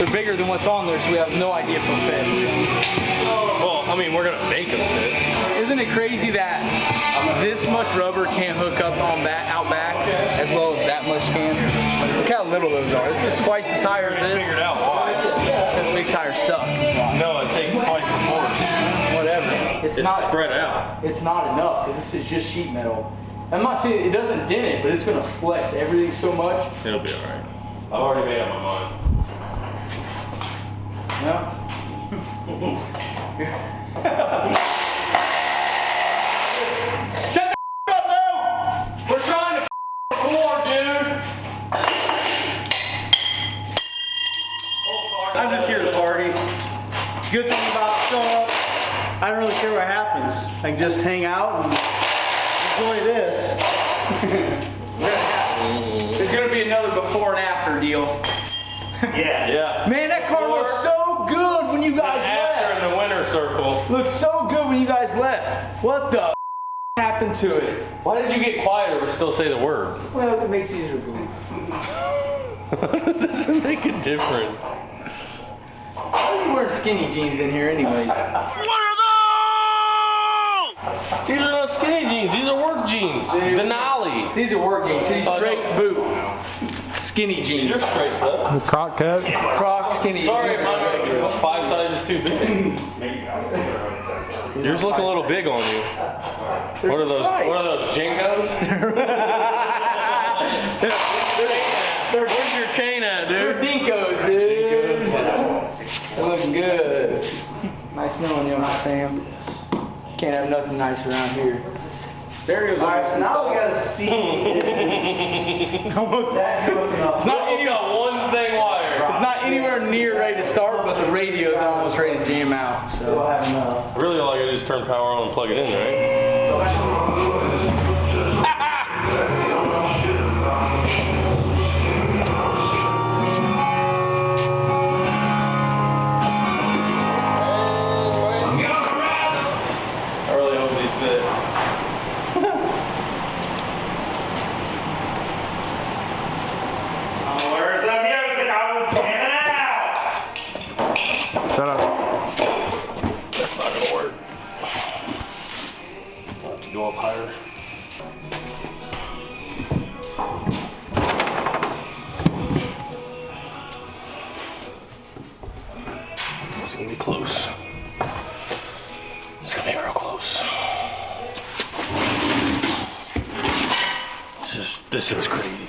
They're bigger than what's on there, so we have no idea if they'll fit. Well, I mean, we're gonna make them fit. Isn't it crazy that this much rubber can't hook up on out back as well as that much can? Look how little those are. This is twice the tires this. Figured out why. Because big tires suck. Is why. No, it takes twice the force. Whatever. It's not spread out. It's not enough because this is just sheet metal. I'm not saying it doesn't dent it, but it's gonna flex everything so much. It'll be all right. I've already made up my mind. Yeah. Shut the up, Lou! We're trying to record, dude. I'm just here to party. Good thing about showing up, I don't really care what happens. I can just hang out and enjoy this. There's gonna be another before and after deal. Yeah. Man, that car looks so good when you guys After left. in the winter circle. Looks so good when you guys left. What the happened to it? Why did you get quieter but still say the word? Well, it makes it easier to believe. It doesn't make a difference. Why are you wearing skinny jeans in here anyways? What are those? These are not skinny jeans. These are work jeans. Denali. These are work jeans. See, straight boot. Skinny jeans. You're straight though. Croc cat. Croc skinny Sorry, jeans. mine are 5 sizes too big. Yours look a little big on you. What are those? right. What are those? Jinkos? Where's your chain at, They're dude? Dinkos, dude. They're looking good. Nice knowing you, Sam. Can't have nothing nice around here. Stereos are Alright, so now we gotta see almost that. It's not one thing wired. It's not anywhere near ready to start, but the radio's almost ready to jam out. So. Really, all I gotta do is turn power on and plug it in, right? I really hope these fit. Where's the music? I was jamming out! Shut up. That's not gonna work. I'll have to go up higher. It's gonna be close. It's gonna be real close. This is crazy.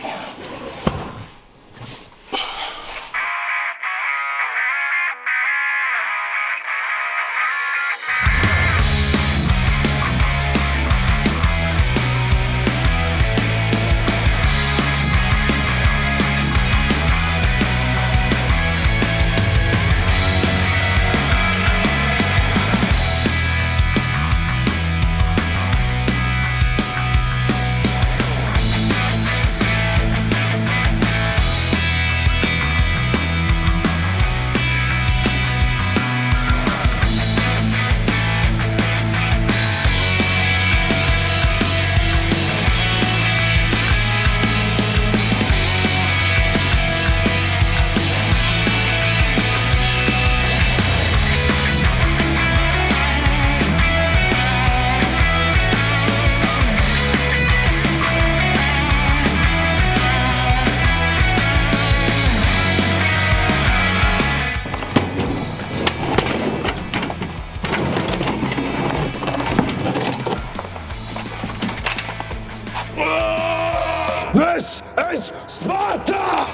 This is Sparta!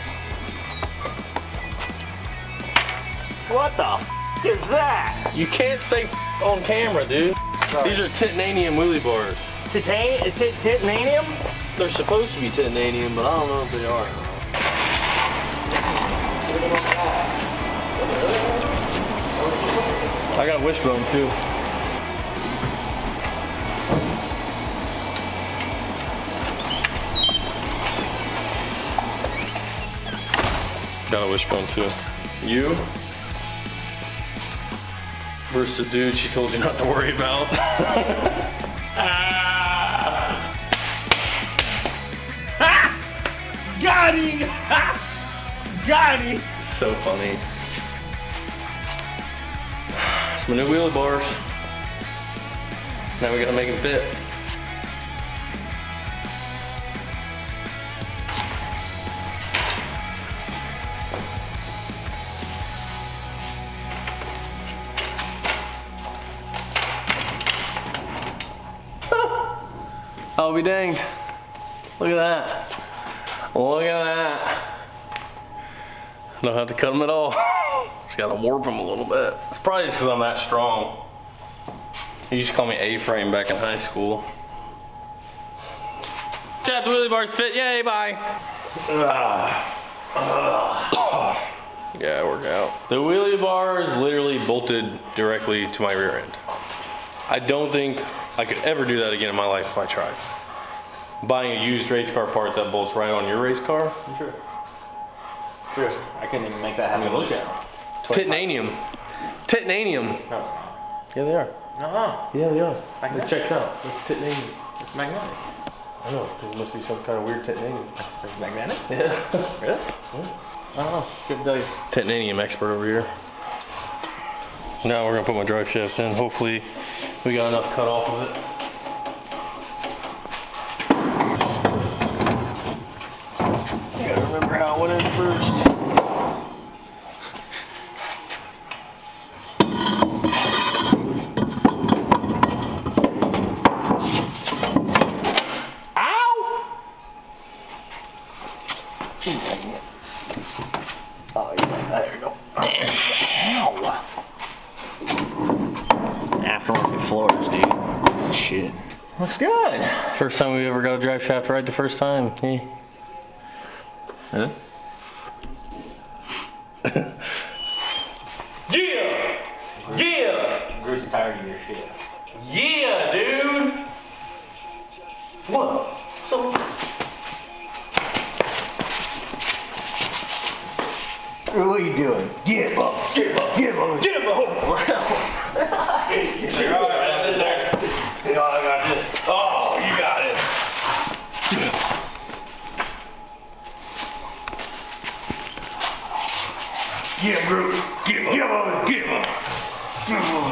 What the f is that? You can't say on camera, dude. These are titanium wheelie bars. Titanium? They're supposed to be titanium, but I don't know if they are. I got a wishbone too. Got a wishbone too. You versus the dude she told you not to worry about. Got him! Got him! So funny. My new wheelie bars. Now we gotta make them fit. I'll be danged. Look at that. Look at that. Don't have to cut them at all. Just gotta warp them a little bit. It's probably just because I'm that strong. You used to call me A-frame back in high school. Chat, the wheelie bars fit. Yay, bye. Yeah, it worked out. The wheelie bars literally bolted directly to my rear end. I don't think I could ever do that again in my life if I tried. Buying a used race car part that bolts right on your race car. True. True. I couldn't even make that happen. Look at it. Titanium. Titanium. No, it's not. Yeah, they are. No. Yeah, they are. Magnetic. It checks out. It's titanium. It's magnetic. I know. There must be some kind of weird titanium. It's magnetic? Yeah. Really? Yeah. I don't know. Good to tell you. Titanium expert over here. Now we're gonna put my drive shaft in. Hopefully we got enough cut off of it. Gotta remember how it went in first. Aftermarket floors, dude. This is shit. Looks good. First time we ever got a drive shaft right the first time. Yeah. Really? Yeah! Yeah! Groot's tired of your shit. Yeah, dude! What? So. What are you doing? Get him up! Get him up! Get him up! Get him up! I got this. Oh, you got it. Get him, Groot! Get him up! Get him up! Get him up!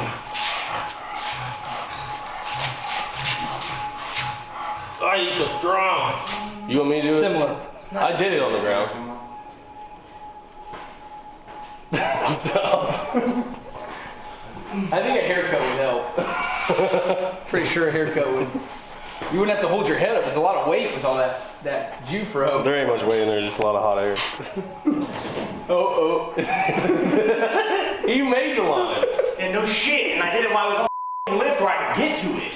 Oh, you're so strong. You want me to do it? Similar. I did it on the ground. I think a haircut would help. Pretty sure a haircut would. You wouldn't have to hold your head up. There's a lot of weight with all that Jufro. There ain't much weight in there, just a lot of hot air. Oh. You made the line. And no shit, and I did it while I was on the lift where I could get to it.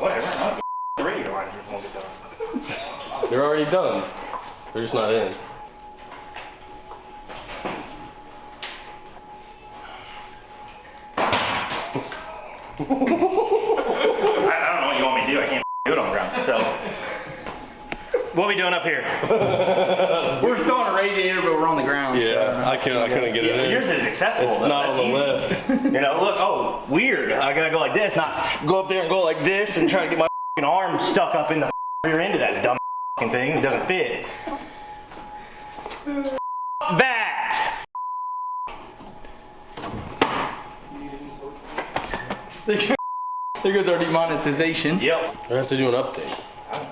Whatever, the radio lines won't get done. They're already done. They're just not in. I don't know what you want me to do. I can't do it on the ground. So, what are we doing up here? We're still on a radiator, but we're on the ground. Yeah, so. I couldn't get it in. Yours is accessible. It's though. not on the That's lift. easy. You know, look, oh, weird. I gotta go like this, not go up there and go like this and try to get my arm stuck up in the rear end of that dumb thing. It doesn't fit. That! There goes our demonetization. Yep. We have to do an update.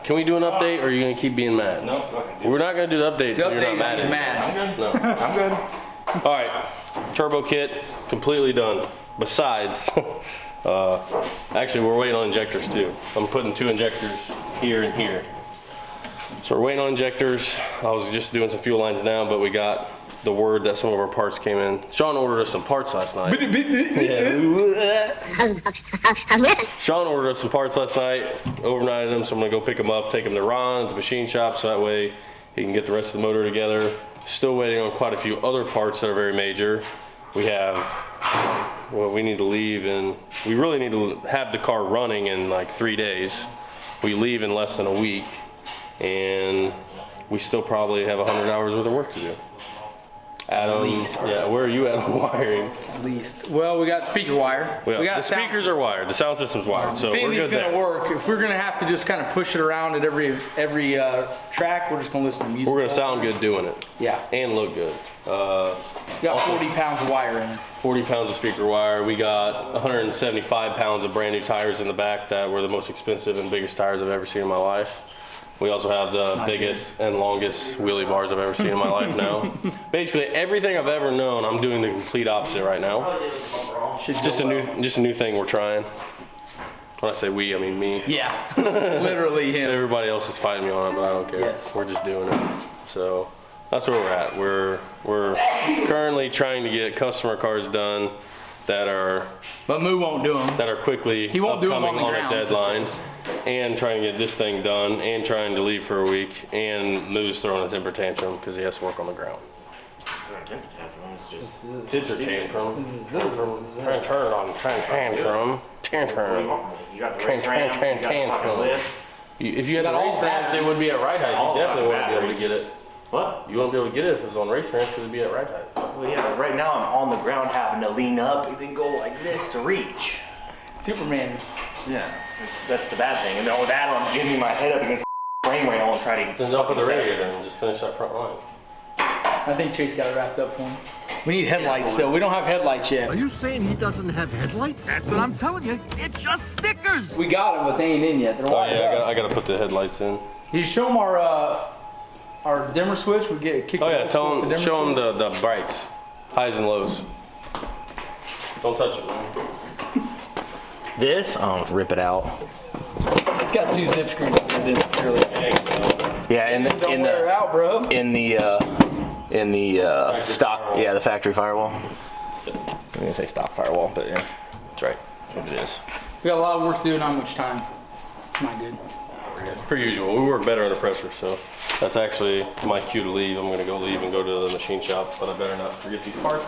Can we do an update, or are you gonna keep being mad? No, We're not gonna do the update The until you're not update mad is at he's me. mad. I'm good. No. I'm good. All right, turbo kit completely done. Besides, actually we're waiting on injectors too. I'm putting 2 injectors here and here. So we're waiting on injectors. I was just doing some fuel lines now, but we got the word that some of our parts came in. Sean ordered us some parts last night. Sean ordered us some parts last night, overnighted them, so I'm gonna go pick them up, take them to Ron at the machine shop, so that way he can get the rest of the motor together. Still waiting on quite a few other parts that are very major. We have, well, we need to leave, and we really need to have the car running in like 3 days. We leave in less than a week, and we still probably have 100 hours worth of work to do. Adam, least. yeah, where are you at on wiring? At least. Well, we got speaker wire. Well, we got the speakers are wired. The sound system's wired, so if we're anything's good gonna there. work, if we're gonna have to just kind of push it around at every track, we're just gonna listen to music. We're gonna all sound the time. good doing it. Yeah. And look good. We got 40 pounds of wire in it. 40 pounds of speaker wire. We got 175 pounds of brand new tires in the back that were the most expensive and biggest tires I've ever seen in my life. We also have the biggest and longest wheelie bars I've ever seen in my life now. Basically everything I've ever known, I'm doing the complete opposite right now. Just a new thing we're trying. When I say we, I mean me. Yeah, literally him. Everybody else is fighting me on it, but I don't care. Yes. We're just doing it. So that's where we're at. We're currently trying to get customer cars done that are But Moo won't do them. quickly He won't do 'em on upcoming the on a ground, deadline, so and trying to get this thing done, and trying to leave for a week, and Moo's throwing a temper tantrum because he has to work on the ground. Temper tantrum. Trying to turn it on. Tantrum. Tantrum. You got the race rams, you got the fucking lift. If you had the got all race ramps, batteries. it would be at right height. All You definitely fucking wouldn't be able to batteries. get it. What? You wouldn't be able to get it if it was on race ramps. It would be at right height. Well, yeah, but right now I'm on the ground having to lean up and then go like this to reach. Superman. Yeah, that's the bad thing. And then with that, I'm giving my head up against the frame rail and try to. Then up at the fucking set radiator it. and just finish that front line. I think Chase got it wrapped up for him. We need headlights still. We don't have headlights yet. Are you saying he doesn't have headlights? That's what I'm telling you. It's just stickers. We got them, but they ain't in yet. They're Oh wired yeah, up. I gotta put the headlights in. You show them our dimmer switch. We get kicked. Oh yeah, show them the brights, highs and lows. Don't touch it, man. This, rip it out. It's got 2 zip screws on it. It's really. Yeah, Don't wear it out, bro. in the stock, yeah, the factory firewall. I'm gonna say stock firewall, but yeah, that's right. That's what it is. We got a lot of work to do, not much time. It's not good. Per usual, we work better under pressure, so that's actually my cue to leave. I'm gonna go leave and go to the machine shop, but I better not forget these parts.